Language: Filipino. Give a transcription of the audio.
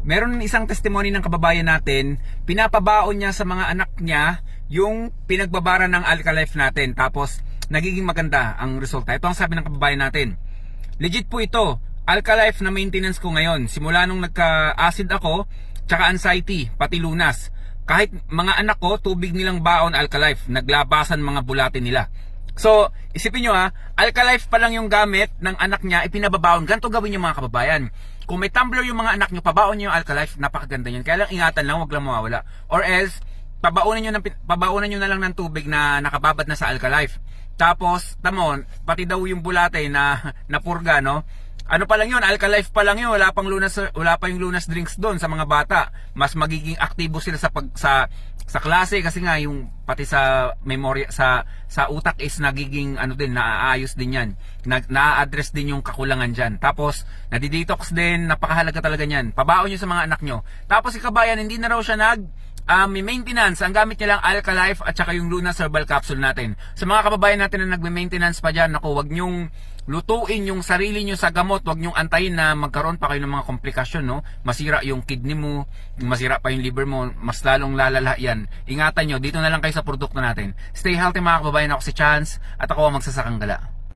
Meron isang testimony ng kababayan natin, pinapabaon niya sa mga anak niya yung pinagbabara ng Alka-Life natin. Tapos, nagiging maganda ang resulta. Ito ang sabi ng kababayan natin. Legit po ito, Alka-Life na maintenance ko ngayon. Simula nung nagka-acid ako, tsaka anxiety, pati lunas. Kahit mga anak ko, tubig nilang baon Alka-Life. Naglabasan mga bulatin nila. So, isipin nyo Alka-Life pa lang yung gamit ng anak niya, ipinababaon. Ganito gawin yung mga kababayan. Kung may tumbler yung mga anak nyo, pabaon nyo yung Alka-Life, napakaganda yun. Kaya lang ingatan lang, wag lang mawawala. Or else, pabaunan nyo na lang ng tubig na nakababad na sa Alka-Life. Tapos, tamon, pati daw yung bulate na napurga, no? Ano pa lang yun, Alka-Life pa lang yun, wala pa yung lunas drinks doon sa mga bata. Mas magiging aktibo sila sa klase kasi nga yung pati sa memorya sa utak is nagiging naaayos din yan. Na-address din yung kakulangan diyan. Tapos nadi-detox din, napakahalaga talaga niyan. Pabaon niyo sa mga anak nyo. Tapos si kabayan hindi na raw siya may maintenance. Ang gamit niya lang Alka-Life at saka yung Luna Herbal Capsule natin. Sa mga kababayan natin na nagme-maintenance pa diyan, naku, wag nyong lutuin yung sarili nyo sa gamot. Wag nyong antayin na magkaroon pa kayo ng mga komplikasyon, no? Masira yung kidney mo, masira pa yung liver mo, mas lalong lalala yan. Ingatan nyo, dito na lang kayo sa produkto natin. Stay healthy mga kababayan, ako si Chance at ako ang magsasakang gala.